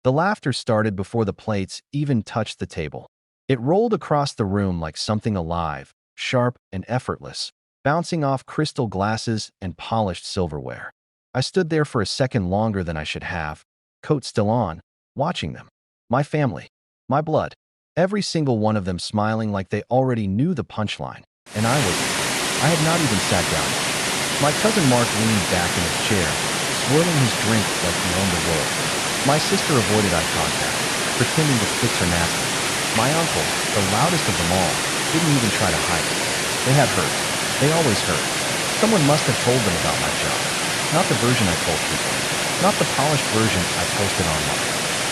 The laughter started before the plates even touched the table. It rolled across the room like something alive, sharp and effortless, bouncing off crystal glasses and polished silverware. I stood there for a second longer than I should have, coat still on, watching them. My family, my blood, every single one of them smiling like they already knew the punchline. And I had not even sat down yet. My cousin Mark leaned back in his chair, swirling his drink like he owned the world. My sister avoided eye contact, pretending to fix her napkin. My uncle, the loudest of them all, didn't even try to hide it. They had heard. They always heard. Someone must have told them about my job. Not the version I told people. Not the polished version I posted online.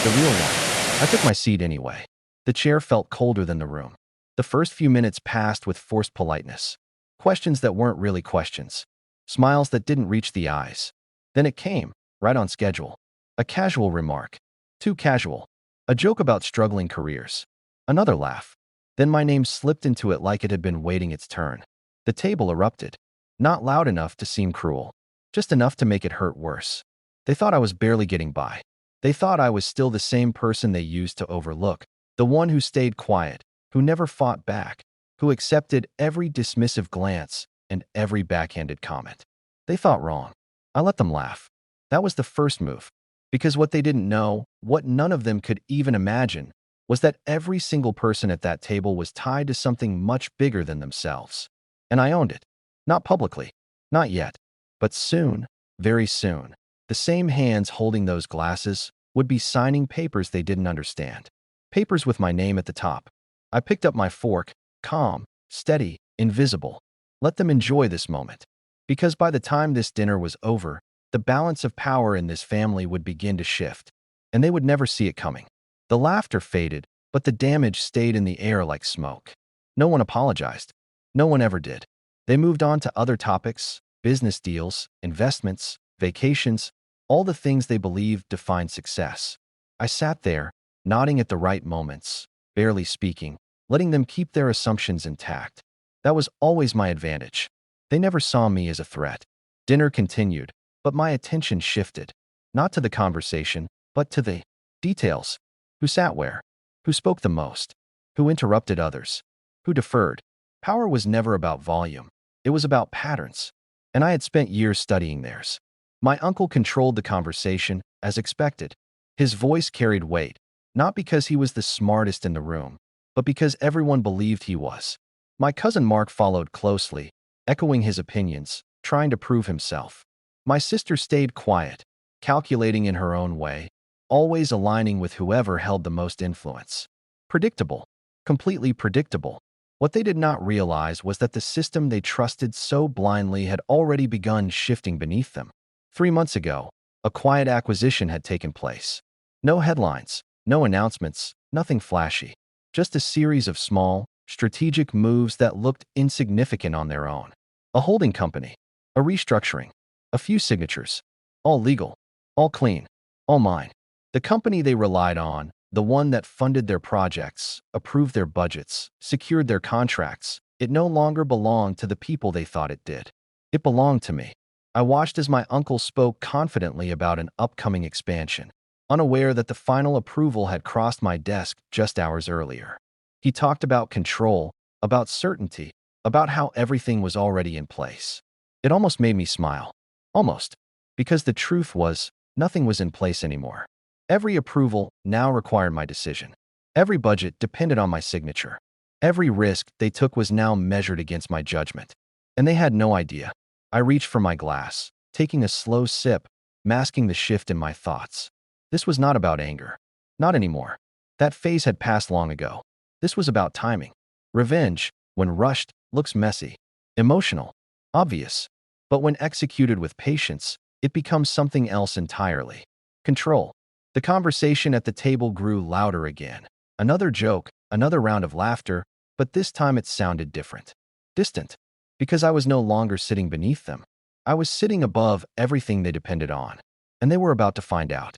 The real one. I took my seat anyway. The chair felt colder than the room. The first few minutes passed with forced politeness. Questions that weren't really questions. Smiles that didn't reach the eyes. Then it came, right on schedule. A casual remark. Too casual. A joke about struggling careers. Another laugh. Then my name slipped into it like it had been waiting its turn. The table erupted. Not loud enough to seem cruel. Just enough to make it hurt worse. They thought I was barely getting by. They thought I was still the same person they used to overlook. The one who stayed quiet, who never fought back, who accepted every dismissive glance and every backhanded comment. They thought wrong. I let them laugh. That was the first move. Because what they didn't know, what none of them could even imagine, was that every single person at that table was tied to something much bigger than themselves. And I owned it. Not publicly. Not yet. But soon, very soon, the same hands holding those glasses would be signing papers they didn't understand. Papers with my name at the top. I picked up my fork, calm, steady, invisible. Let them enjoy this moment. Because by the time this dinner was over, the balance of power in this family would begin to shift, and they would never see it coming. The laughter faded, but the damage stayed in the air like smoke. No one apologized. No one ever did. They moved on to other topics, business deals, investments, vacations, all the things they believed defined success. I sat there, nodding at the right moments, barely speaking, letting them keep their assumptions intact. That was always my advantage. They never saw me as a threat. Dinner continued, but my attention shifted, not to the conversation, but to the details. Who sat where? Who spoke the most? Who interrupted others? Who deferred? Power was never about volume. It was about patterns. And I had spent years studying theirs. My uncle controlled the conversation, as expected. His voice carried weight, not because he was the smartest in the room, but because everyone believed he was. My cousin Mark followed closely, echoing his opinions, trying to prove himself. My sister stayed quiet, calculating in her own way, always aligning with whoever held the most influence. Predictable. Completely predictable. What they did not realize was that the system they trusted so blindly had already begun shifting beneath them. 3 months ago, a quiet acquisition had taken place. No headlines, no announcements, nothing flashy. Just a series of small, strategic moves that looked insignificant on their own. A holding company, a restructuring, a few signatures, all legal, all clean, all mine. The company they relied on, the one that funded their projects, approved their budgets, secured their contracts, it no longer belonged to the people they thought it did. It belonged to me. I watched as my uncle spoke confidently about an upcoming expansion, unaware that the final approval had crossed my desk just hours earlier. He talked about control, about certainty, about how everything was already in place. It almost made me smile. Almost. Because the truth was, nothing was in place anymore. Every approval now required my decision. Every budget depended on my signature. Every risk they took was now measured against my judgment. And they had no idea. I reached for my glass, taking a slow sip, masking the shift in my thoughts. This was not about anger. Not anymore. That phase had passed long ago. This was about timing. Revenge, when rushed, looks messy, emotional, obvious. But when executed with patience, it becomes something else entirely. Control. The conversation at the table grew louder again. Another joke, another round of laughter, but this time it sounded different. Distant. Because I was no longer sitting beneath them. I was sitting above everything they depended on. And they were about to find out.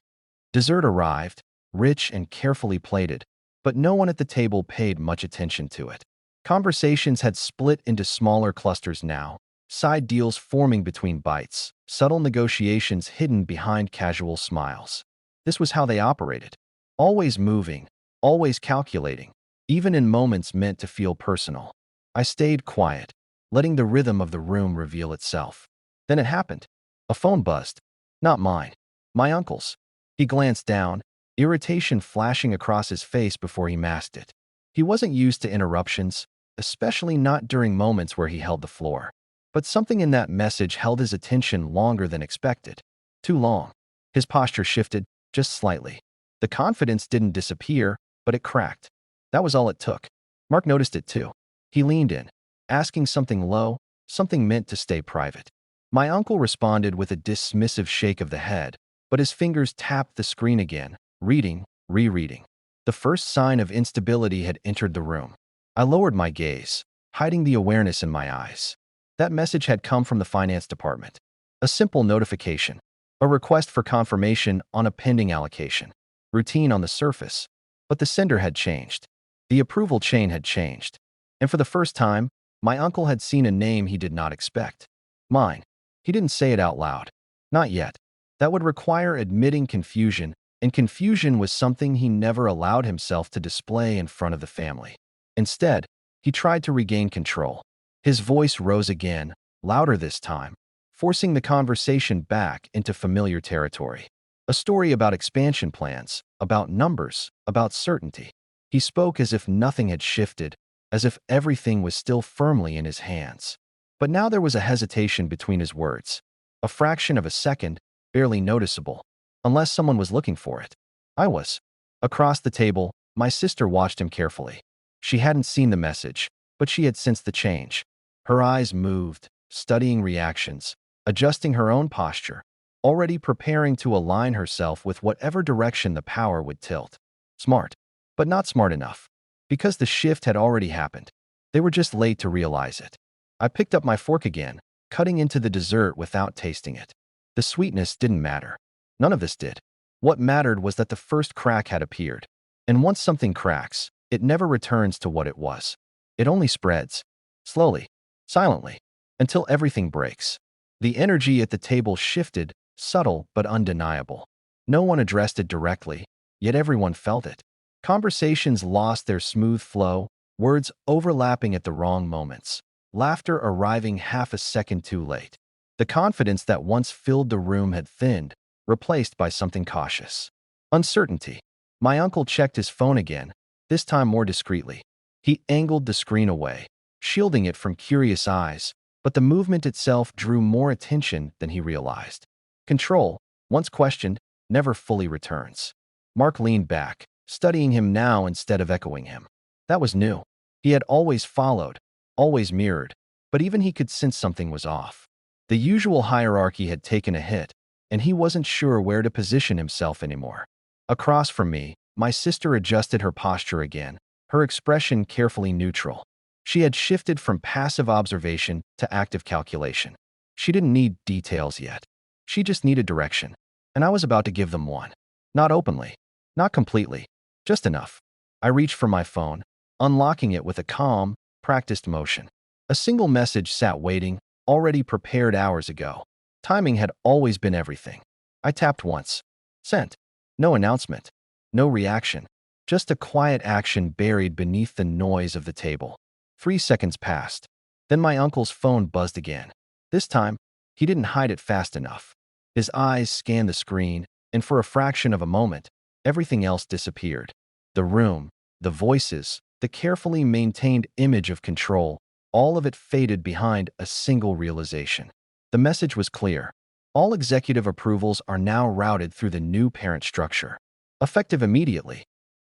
Dessert arrived, rich and carefully plated, but no one at the table paid much attention to it. Conversations had split into smaller clusters now, side deals forming between bites, subtle negotiations hidden behind casual smiles. This was how they operated. Always moving, always calculating, even in moments meant to feel personal. I stayed quiet, letting the rhythm of the room reveal itself. Then it happened. A phone buzzed. Not mine. My uncle's. He glanced down, irritation flashing across his face before he masked it. He wasn't used to interruptions, especially not during moments where he held the floor. But something in that message held his attention longer than expected. Too long. His posture shifted, just slightly. The confidence didn't disappear, but it cracked. That was all it took. Mark noticed it too. He leaned in, asking something low, something meant to stay private. My uncle responded with a dismissive shake of the head, but his fingers tapped the screen again, reading, rereading. The first sign of instability had entered the room. I lowered my gaze, hiding the awareness in my eyes. That message had come from the finance department. A simple notification. A request for confirmation on a pending allocation. Routine on the surface. But the sender had changed. The approval chain had changed. And for the first time, my uncle had seen a name he did not expect. Mine. He didn't say it out loud. Not yet. That would require admitting confusion, and confusion was something he never allowed himself to display in front of the family. Instead, he tried to regain control. His voice rose again, louder this time, forcing the conversation back into familiar territory. A story about expansion plans, about numbers, about certainty. He spoke as if nothing had shifted, as if everything was still firmly in his hands. But now there was a hesitation between his words. A fraction of a second, barely noticeable, unless someone was looking for it. I was. Across the table, my sister watched him carefully. She hadn't seen the message, but she had sensed the change. Her eyes moved, studying reactions, adjusting her own posture, already preparing to align herself with whatever direction the power would tilt. Smart, but not smart enough. Because the shift had already happened. They were just late to realize it. I picked up my fork again, cutting into the dessert without tasting it. The sweetness didn't matter. None of this did. What mattered was that the first crack had appeared. And once something cracks, it never returns to what it was. It only spreads. Slowly, silently, until everything breaks. The energy at the table shifted, subtle but undeniable. No one addressed it directly, yet everyone felt it. Conversations lost their smooth flow, words overlapping at the wrong moments. Laughter arriving half a second too late. The confidence that once filled the room had thinned, replaced by something cautious. Uncertainty. My uncle checked his phone again, this time more discreetly. He angled the screen away, shielding it from curious eyes, but the movement itself drew more attention than he realized. Control, once questioned, never fully returns. Mark leaned back, studying him now instead of echoing him. That was new. He had always followed, always mirrored, but even he could sense something was off. The usual hierarchy had taken a hit, and he wasn't sure where to position himself anymore. Across from me, my sister adjusted her posture again, her expression carefully neutral. She had shifted from passive observation to active calculation. She didn't need details yet. She just needed direction, and I was about to give them one. Not openly, not completely, just enough. I reached for my phone, unlocking it with a calm, practiced motion. A single message sat waiting, already prepared hours ago. Timing had always been everything. I tapped once. Sent. No announcement. No reaction. Just a quiet action buried beneath the noise of the table. 3 seconds passed. Then my uncle's phone buzzed again. This time, he didn't hide it fast enough. His eyes scanned the screen, and for a fraction of a moment, everything else disappeared. The room, the voices, the carefully maintained image of control, all of it faded behind a single realization. The message was clear. All executive approvals are now routed through the new parent structure. Effective immediately.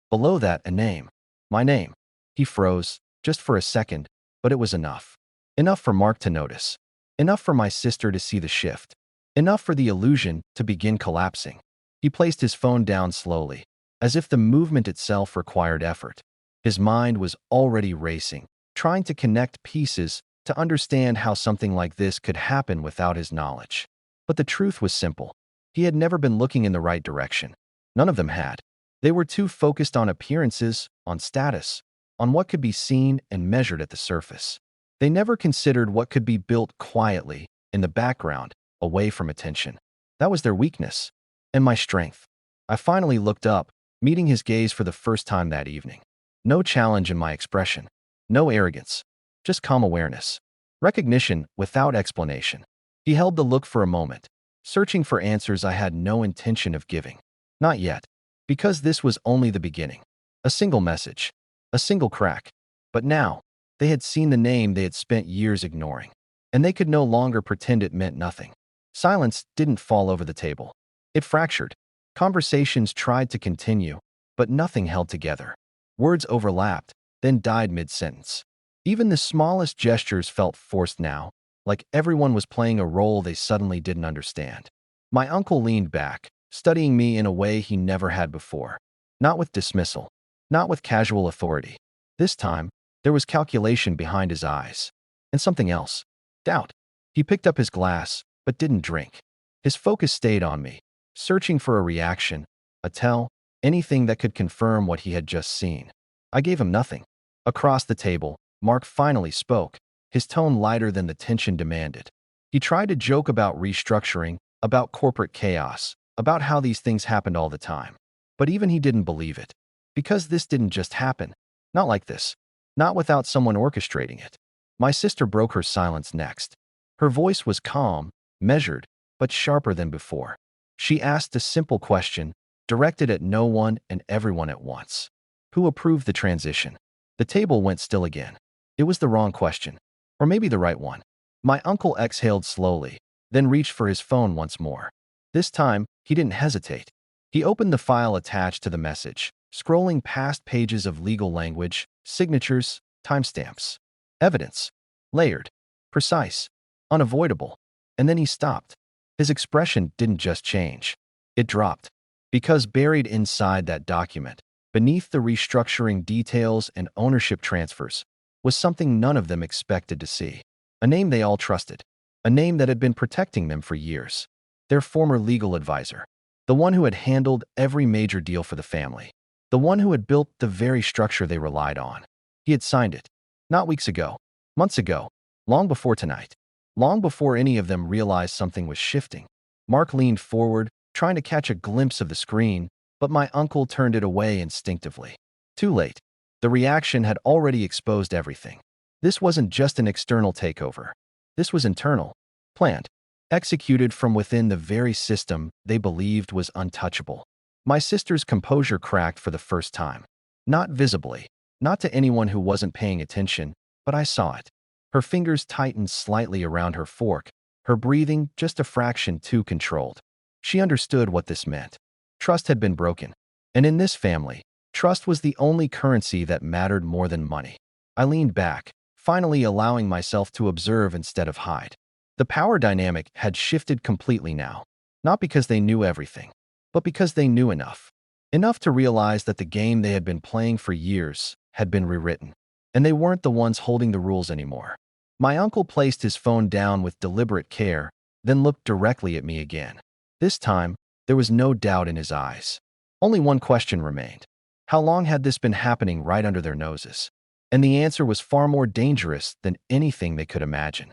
Below that, a name. My name. He froze, just for a second, but it was enough. Enough for Mark to notice. Enough for my sister to see the shift. Enough for the illusion to begin collapsing. He placed his phone down slowly, as if the movement itself required effort. His mind was already racing, trying to connect pieces to understand how something like this could happen without his knowledge. But the truth was simple. He had never been looking in the right direction. None of them had. They were too focused on appearances, on status, on what could be seen and measured at the surface. They never considered what could be built quietly, in the background, away from attention. That was their weakness. And my strength. I finally looked up, meeting his gaze for the first time that evening. No challenge in my expression. No arrogance. Just calm awareness. Recognition without explanation. He held the look for a moment, searching for answers I had no intention of giving. Not yet, because this was only the beginning. A single message. A single crack. But now, they had seen the name they had spent years ignoring, and they could no longer pretend it meant nothing. Silence didn't fall over the table. It fractured. Conversations tried to continue, but nothing held together. Words overlapped, then died mid-sentence. Even the smallest gestures felt forced now, like everyone was playing a role they suddenly didn't understand. My uncle leaned back, studying me in a way he never had before. Not with dismissal, not with casual authority. This time, there was calculation behind his eyes. And something else. Doubt. He picked up his glass, but didn't drink. His focus stayed on me, searching for a reaction, a tell, anything that could confirm what he had just seen. I gave him nothing. Across the table, Mark finally spoke, his tone lighter than the tension demanded. He tried to joke about restructuring, about corporate chaos, about how these things happened all the time. But even he didn't believe it. Because this didn't just happen. Not like this. Not without someone orchestrating it. My sister broke her silence next. Her voice was calm, measured, but sharper than before. She asked a simple question, directed at no one and everyone at once. Who approved the transition? The table went still again. It was the wrong question. Or maybe the right one. My uncle exhaled slowly, then reached for his phone once more. This time, he didn't hesitate. He opened the file attached to the message, scrolling past pages of legal language, signatures, timestamps. Evidence. Layered. Precise. Unavoidable. And then he stopped. His expression didn't just change. It dropped. Because buried inside that document, beneath the restructuring details and ownership transfers, was something none of them expected to see. A name they all trusted. A name that had been protecting them for years. Their former legal advisor. The one who had handled every major deal for the family. The one who had built the very structure they relied on. He had signed it. Not weeks ago. Months ago. Long before tonight. Long before any of them realized something was shifting. Mark leaned forward, trying to catch a glimpse of the screen, but my uncle turned it away instinctively. Too late. The reaction had already exposed everything. This wasn't just an external takeover. This was internal, planned, executed from within the very system they believed was untouchable. My sister's composure cracked for the first time. Not visibly, not to anyone who wasn't paying attention, but I saw it. Her fingers tightened slightly around her fork, her breathing just a fraction too controlled. She understood what this meant. Trust had been broken. And in this family, trust was the only currency that mattered more than money. I leaned back, finally allowing myself to observe instead of hide. The power dynamic had shifted completely now, not because they knew everything, but because they knew enough. Enough to realize that the game they had been playing for years had been rewritten, and they weren't the ones holding the rules anymore. My uncle placed his phone down with deliberate care, then looked directly at me again. This time, there was no doubt in his eyes. Only one question remained. How long had this been happening right under their noses? And the answer was far more dangerous than anything they could imagine.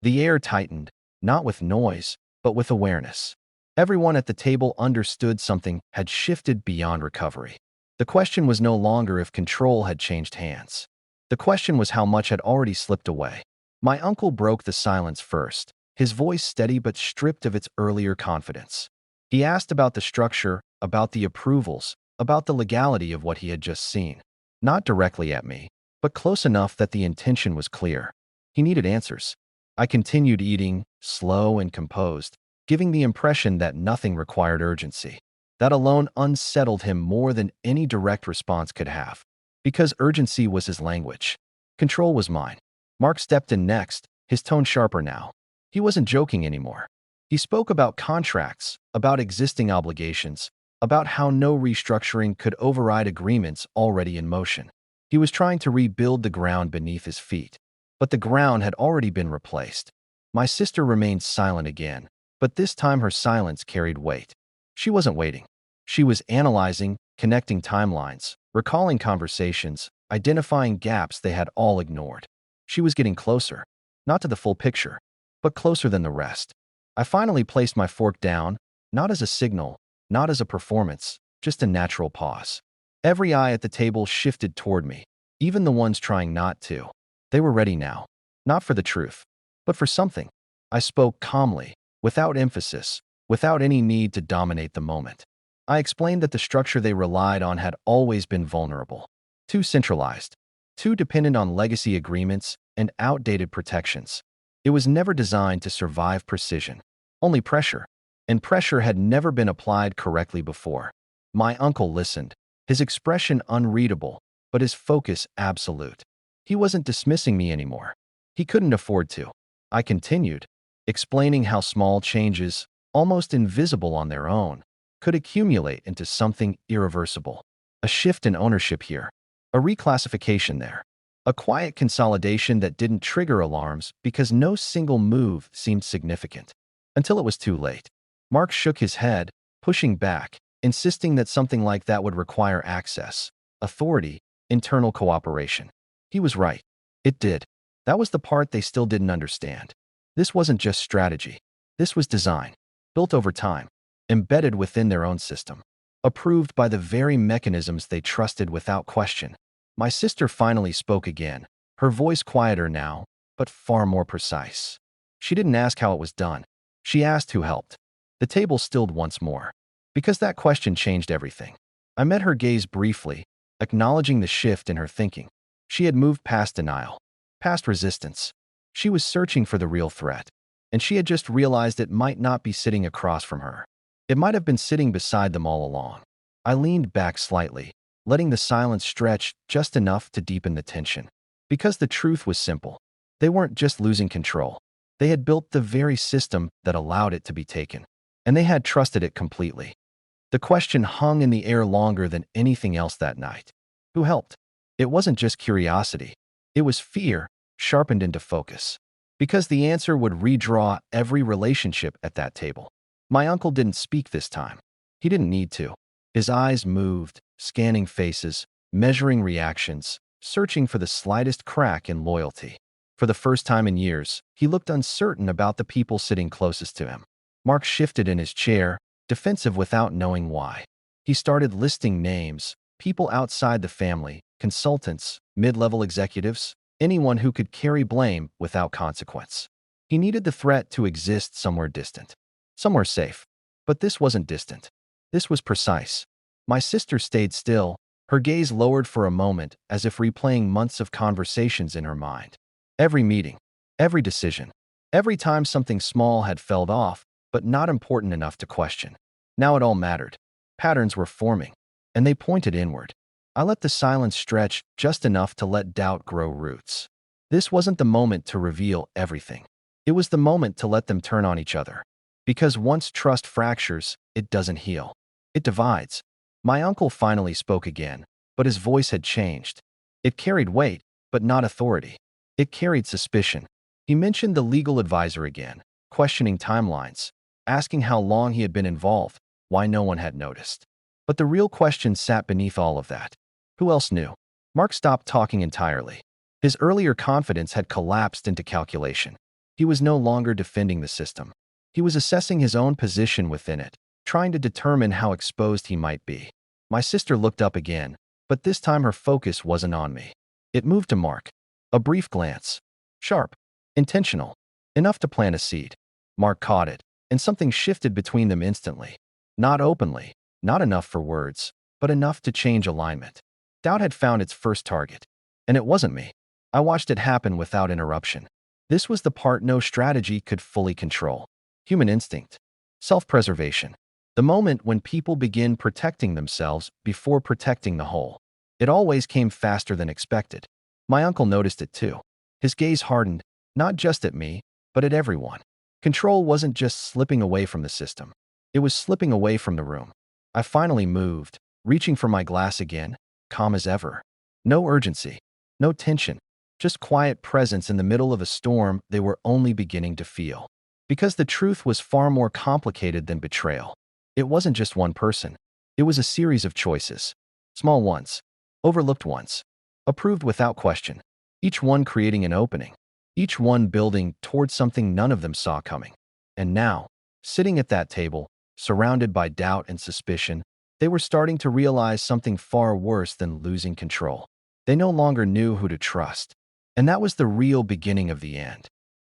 The air tightened, not with noise, but with awareness. Everyone at the table understood something had shifted beyond recovery. The question was no longer if control had changed hands. The question was how much had already slipped away. My uncle broke the silence first, his voice steady but stripped of its earlier confidence. He asked about the structure, about the approvals, about the legality of what he had just seen. Not directly at me, but close enough that the intention was clear. He needed answers. I continued eating, slow and composed, giving the impression that nothing required urgency. That alone unsettled him more than any direct response could have. Because urgency was his language. Control was mine. Mark stepped in next, his tone sharper now. He wasn't joking anymore. He spoke about contracts, about existing obligations, about how no restructuring could override agreements already in motion. He was trying to rebuild the ground beneath his feet. But the ground had already been replaced. My sister remained silent again, but this time her silence carried weight. She wasn't waiting. She was analyzing, connecting timelines, recalling conversations, identifying gaps they had all ignored. She was getting closer, not to the full picture, but closer than the rest. I finally placed my fork down, not as a signal, not as a performance, just a natural pause. Every eye at the table shifted toward me, even the ones trying not to. They were ready now, not for the truth, but for something. I spoke calmly, without emphasis, without any need to dominate the moment. I explained that the structure they relied on had always been vulnerable, too centralized, too dependent on legacy agreements and outdated protections. It was never designed to survive precision, only pressure, and pressure had never been applied correctly before. My uncle listened, his expression unreadable, but his focus absolute. He wasn't dismissing me anymore. He couldn't afford to. I continued, explaining how small changes, almost invisible on their own, could accumulate into something irreversible. A shift in ownership here, a reclassification there, a quiet consolidation that didn't trigger alarms because no single move seemed significant. Until it was too late. Mark shook his head, pushing back, insisting that something like that would require access, authority, internal cooperation. He was right. It did. That was the part they still didn't understand. This wasn't just strategy. This was design, built over time, embedded within their own system, approved by the very mechanisms they trusted without question. My sister finally spoke again, her voice quieter now, but far more precise. She didn't ask how it was done. She asked who helped. The table stilled once more, because that question changed everything. I met her gaze briefly, acknowledging the shift in her thinking. She had moved past denial, past resistance. She was searching for the real threat, and she had just realized it might not be sitting across from her. It might have been sitting beside them all along. I leaned back slightly, letting the silence stretch just enough to deepen the tension. Because the truth was simple. They weren't just losing control. They had built the very system that allowed it to be taken, and they had trusted it completely. The question hung in the air longer than anything else that night. Who helped? It wasn't just curiosity. It was fear, sharpened into focus. Because the answer would redraw every relationship at that table. My uncle didn't speak this time. He didn't need to. His eyes moved, scanning faces, measuring reactions, searching for the slightest crack in loyalty. For the first time in years, he looked uncertain about the people sitting closest to him. Mark shifted in his chair, defensive without knowing why. He started listing names, people outside the family, consultants, mid-level executives, anyone who could carry blame without consequence. He needed the threat to exist somewhere distant, somewhere safe. But this wasn't distant. This was precise. My sister stayed still, her gaze lowered for a moment as if replaying months of conversations in her mind. Every meeting, every decision, every time something small had fell off, but not important enough to question. Now it all mattered. Patterns were forming, and they pointed inward. I let the silence stretch just enough to let doubt grow roots. This wasn't the moment to reveal everything. It was the moment to let them turn on each other. Because once trust fractures, it doesn't heal. It divides. My uncle finally spoke again, but his voice had changed. It carried weight, but not authority. It carried suspicion. He mentioned the legal advisor again, questioning timelines, asking how long he had been involved, why no one had noticed. But the real question sat beneath all of that. Who else knew? Mark stopped talking entirely. His earlier confidence had collapsed into calculation. He was no longer defending the system. He was assessing his own position within it, trying to determine how exposed he might be. My sister looked up again, but this time her focus wasn't on me. It moved to Mark. A brief glance. Sharp. Intentional. Enough to plant a seed. Mark caught it, and something shifted between them instantly. Not openly, not enough for words, but enough to change alignment. Doubt had found its first target. And it wasn't me. I watched it happen without interruption. This was the part no strategy could fully control. Human instinct. Self-preservation. The moment when people begin protecting themselves before protecting the whole. It always came faster than expected. My uncle noticed it too. His gaze hardened, not just at me, but at everyone. Control wasn't just slipping away from the system. It was slipping away from the room. I finally moved, reaching for my glass again, calm as ever. No urgency, no tension, just quiet presence in the middle of a storm they were only beginning to feel. Because the truth was far more complicated than betrayal. It wasn't just one person. It was a series of choices. Small ones, overlooked ones, approved without question. Each one creating an opening. Each one building towards something none of them saw coming. And now, sitting at that table, surrounded by doubt and suspicion, they were starting to realize something far worse than losing control. They no longer knew who to trust. And that was the real beginning of the end.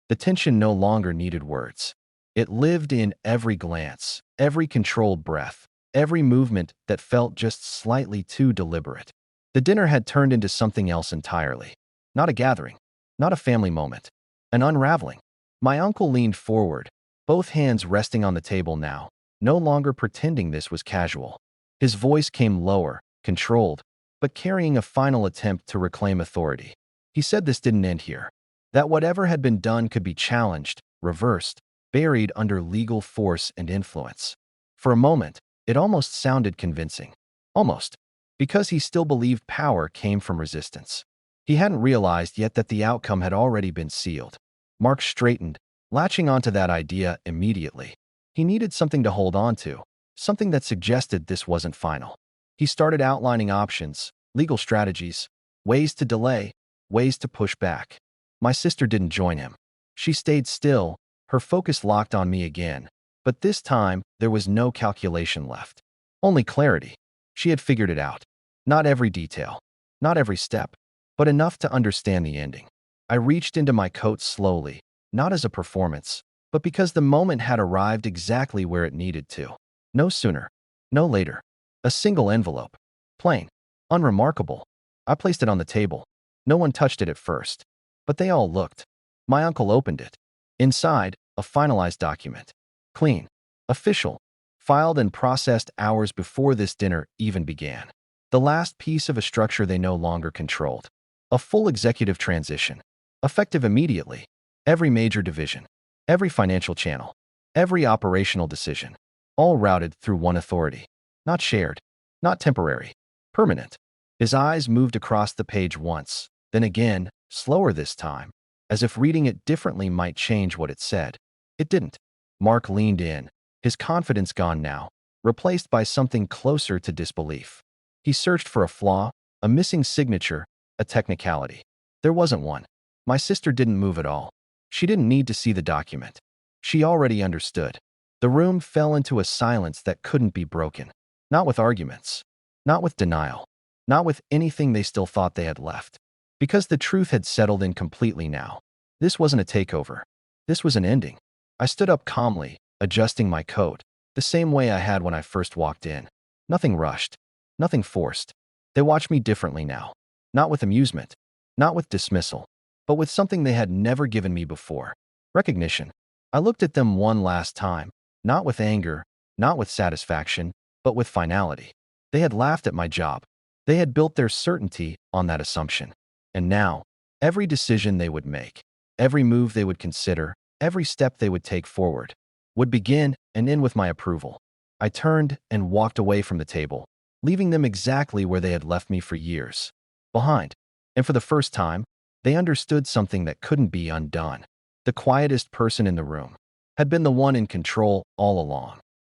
The tension no longer needed words. It lived in every glance, every controlled breath, every movement that felt just slightly too deliberate. The dinner had turned into something else entirely. Not a gathering, not a family moment, an unraveling. My uncle leaned forward, both hands resting on the table now, no longer pretending this was casual. His voice came lower, controlled, but carrying a final attempt to reclaim authority. He said this didn't end here, that whatever had been done could be challenged, reversed, buried under legal force and influence. For a moment, it almost sounded convincing. Almost. Because he still believed power came from resistance. He hadn't realized yet that the outcome had already been sealed. Mark straightened, latching onto that idea immediately. He needed something to hold on to, something that suggested this wasn't final. He started outlining options, legal strategies, ways to delay, ways to push back. My sister didn't join him. She stayed still, her focus locked on me again. But this time, there was no calculation left. Only clarity. She had figured it out. Not every detail, not every step, but enough to understand the ending. I reached into my coat slowly, not as a performance, but because the moment had arrived exactly where it needed to. No sooner, no later. A single envelope. Plain. Unremarkable. I placed it on the table. No one touched it at first, but they all looked. My uncle opened it. Inside, a finalized document. Clean. Official. Filed and processed hours before this dinner even began. The last piece of a structure they no longer controlled. A full executive transition. Effective immediately. Every major division. Every financial channel. Every operational decision. All routed through one authority. Not shared. Not temporary. Permanent. His eyes moved across the page once, then again, slower this time, as if reading it differently might change what it said. It didn't. Mark leaned in, his confidence gone now, replaced by something closer to disbelief. He searched for a flaw, a missing signature, a technicality. There wasn't one. My sister didn't move at all. She didn't need to see the document. She already understood. The room fell into a silence that couldn't be broken. Not with arguments. Not with denial. Not with anything they still thought they had left. Because the truth had settled in completely now. This wasn't a takeover. This was an ending. I stood up calmly, adjusting my coat, the same way I had when I first walked in. Nothing rushed. Nothing forced. They watched me differently now. Not with amusement. Not with dismissal. But with something they had never given me before. Recognition. I looked at them one last time, not with anger, not with satisfaction, but with finality. They had laughed at my job. They had built their certainty on that assumption. And now, every decision they would make, every move they would consider, every step they would take forward, would begin and end with my approval. I turned and walked away from the table, leaving them exactly where they had left me for years, behind. And for the first time, they understood something that couldn't be undone. The quietest person in the room had been the one in control all along.